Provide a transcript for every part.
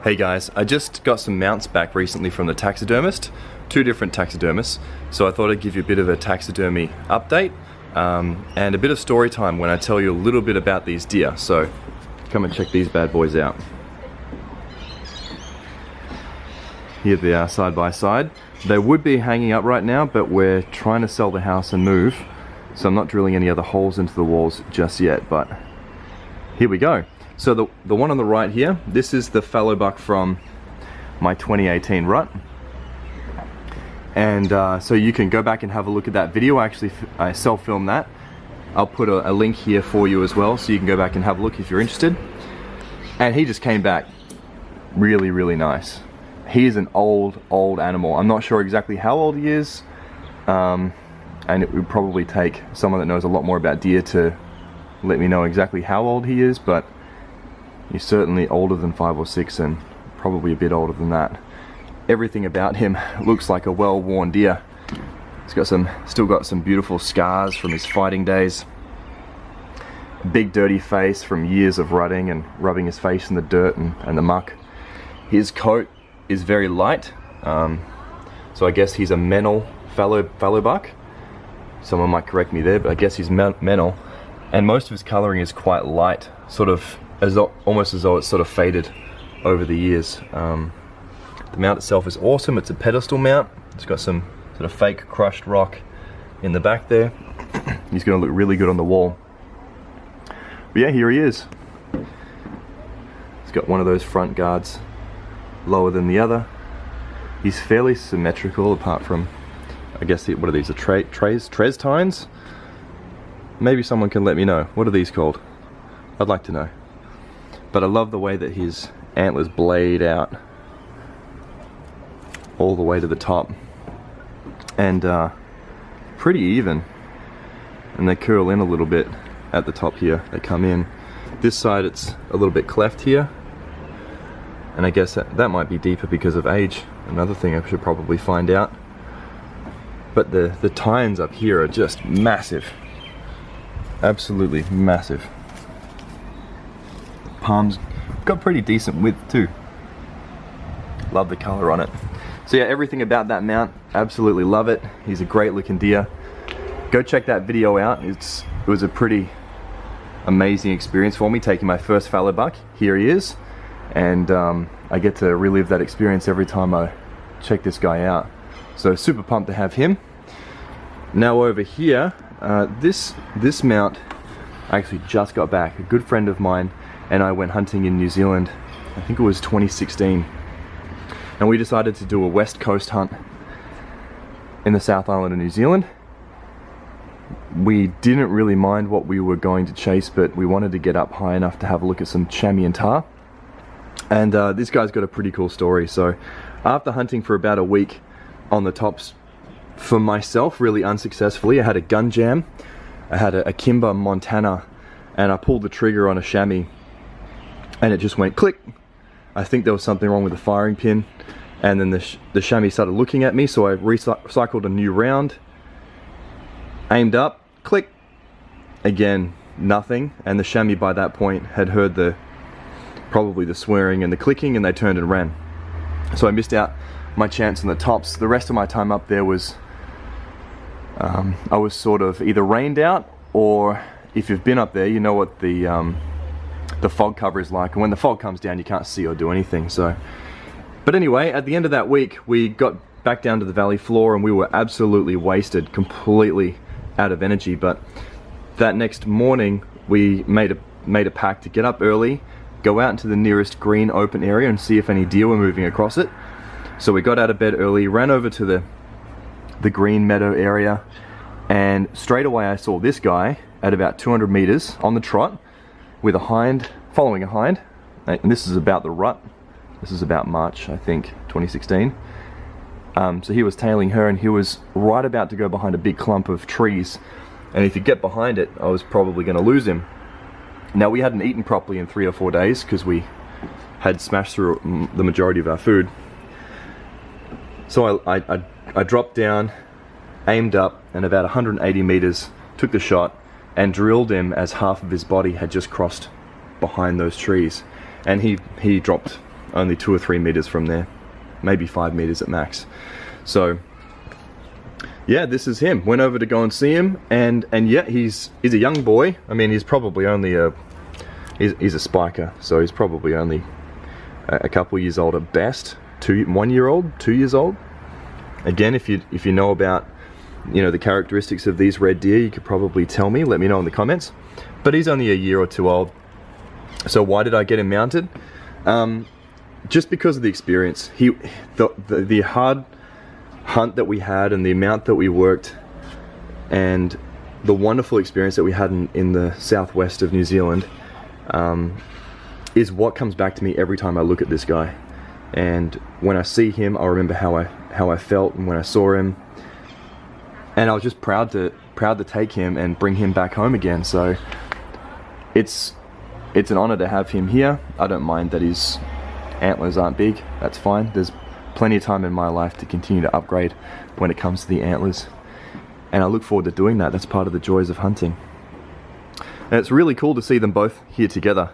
Hey guys, I just got some mounts back recently from the taxidermist, 2 different taxidermists, so I thought I'd give you a bit of a taxidermy update and a bit of story time when I tell you a little bit about these deer. So come and check these bad boys out. Here they are side by side. They would be hanging up right now, but we're trying to sell the house and move, so I'm not drilling any other holes into the walls just yet, but here we go. So the one on the right here, this is the fallow buck from my 2018 rut. And so you can go back and have a look at that video. I self-filmed that. I'll put a link here for you as well, so you can go back and have a look if you're interested. And he just came back really, really nice. He is an old animal. I'm not sure exactly how old he is. And it would probably take someone that knows a lot more about deer to let me know exactly how old he is, but he's certainly older than 5 or 6 and probably a bit older than that. Everything about him looks like a well-worn deer. He's got still got some beautiful scars from his fighting days. Big dirty face from years of rutting and rubbing his face in the dirt and the muck. His coat is very light, so I guess he's a Menal fallow buck. Someone might correct me there, but I guess he's Menal. And most of his coloring is quite light, sort of almost as though it's sort of faded over the years. The mount itself is awesome. It's a pedestal mount. It's got some sort of fake crushed rock in the back there. He's going to look really good on the wall. But yeah, here he is. He's got one of those front guards lower than the other. He's fairly symmetrical, apart from, I guess, what are these? The tres tines? Maybe someone can let me know. What are these called? I'd like to know. But I love the way that his antlers blade out all the way to the top, and pretty even, and they curl in a little bit at the top here. They come in. This side it's a little bit cleft here, and I guess that might be deeper because of age. Another thing I should probably find out. But the tines up here are just massive. Absolutely massive. Palms got pretty decent width too. Love the color on it. So yeah, everything about that mount, absolutely love it. He's a great looking deer. Go check that video out. It was a pretty amazing experience for me, taking my first fallow buck. Here he is, and I get to relive that experience every time I check this guy out. So super pumped to have him. Now over here, this mount, I actually just got back. A good friend of mine and I went hunting in New Zealand. I think it was 2016. And we decided to do a west coast hunt in the South Island of New Zealand. We didn't really mind what we were going to chase, but we wanted to get up high enough to have a look at some chamois and tar. And this guy's got a pretty cool story. So after hunting for about a week on the tops for myself, really unsuccessfully, I had a gun jam. I had a Kimber Montana, and I pulled the trigger on a chamois and it just went click. I think there was something wrong with the firing pin, and then the chamois started looking at me, so I recycled a new round, aimed up, click, again nothing, and the chamois by that point had heard probably the swearing and the clicking, and they turned and ran. So I missed out my chance on the tops. The rest of my time up there was I was sort of either rained out, or if you've been up there you know what the fog cover is like, and when the fog comes down you can't see or do anything. So, but anyway, at the end of that week we got back down to the valley floor and we were absolutely wasted, completely out of energy. But that next morning we made a pact to get up early, go out into the nearest green open area and see if any deer were moving across it. So we got out of bed early, ran over to the green meadow area, and straight away I saw this guy at about 200 meters on the trot with a hind, following a hind, and this is about the rut. This is about March, I think, 2016. So he was tailing her, and he was right about to go behind a big clump of trees, and if you get behind it, I was probably going to lose him. Now, we hadn't eaten properly in 3 or 4 days because we had smashed through the majority of our food. So I dropped down, aimed up, and about 180 meters, took the shot, and drilled him as half of his body had just crossed behind those trees. And he dropped only 2 or 3 meters from there, maybe 5 meters at max. So yeah, this is him. Went over to go and see him, and yeah, he's a young boy. I mean, he's probably only he's a spiker, so he's probably only a couple years old at best. 1 year old, 2 years old. Again, if you know about, you know, the characteristics of these red deer, you could probably tell me, let me know in the comments. But he's only a year or two old. So why did I get him mounted? Just because of the experience. The hard hunt that we had, and the amount that we worked, and the wonderful experience that we had in the southwest of New Zealand, is what comes back to me every time I look at this guy. And when I see him, I'll remember how I felt when I saw him, and I was just proud to take him and bring him back home again. So it's an honor to have him here. I don't mind that his antlers aren't big. That's fine. There's plenty of time in my life to continue to upgrade when it comes to the antlers, and I look forward to doing that. That's part of the joys of hunting, and it's really cool to see them both here together.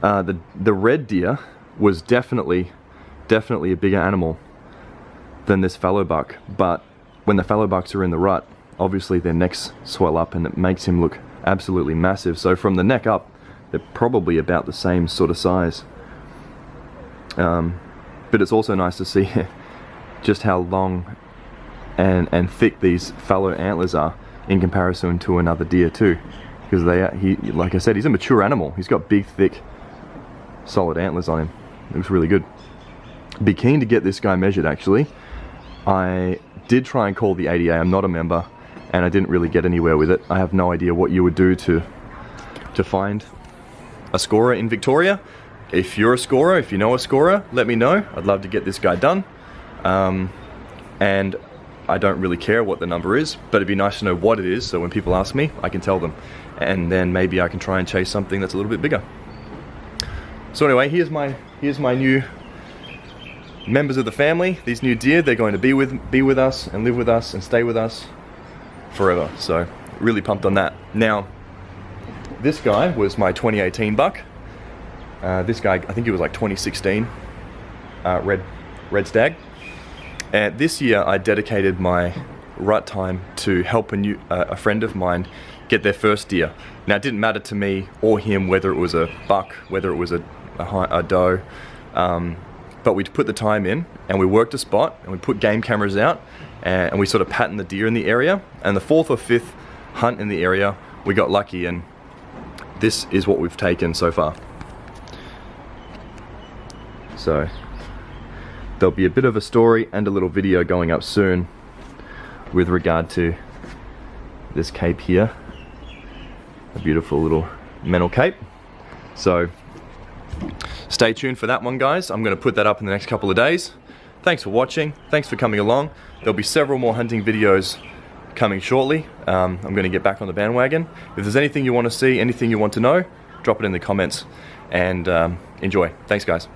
The red deer was definitely a bigger animal than this fallow buck, but when the fallow bucks are in the rut, obviously their necks swell up and it makes him look absolutely massive. So from the neck up, they're probably about the same sort of size. But it's also nice to see just how long and thick these fallow antlers are in comparison to another deer too, because like I said, he's a mature animal. He's got big, thick, solid antlers on him. It looks really good. Be keen to get this guy measured. Actually, I did try and call the ADA. I'm not a member, and I didn't really get anywhere with it. I have no idea what you would do to find a scorer in Victoria. If you're a scorer, if you know a scorer, let me know. I'd love to get this guy done. And I don't really care what the number is, but it'd be nice to know what it is, so when people ask me, I can tell them, and then maybe I can try and chase something that's a little bit bigger. So anyway, here's my new members of the family. These new deer, they're going to be with us and live with us and stay with us forever. So really pumped on that. Now, this guy was my 2018 buck. This guy, I think he was like 2016 red stag. And this year I dedicated my rut time to help a friend of mine get their first deer. Now, it didn't matter to me or him whether it was a buck, whether it was a doe, but we put the time in and we worked a spot and we put game cameras out, and we sort of patterned the deer in the area. And the 4th or 5th hunt in the area, we got lucky, and this is what we've taken so far. So there'll be a bit of a story and a little video going up soon with regard to this cape here. A beautiful little Mental cape. So stay tuned for that one, guys. I'm going to put that up in the next couple of days. Thanks for watching. Thanks for coming along. There'll be several more hunting videos coming shortly. I'm going to get back on the bandwagon. If there's anything you want to see, anything you want to know, drop it in the comments, and enjoy. Thanks, guys.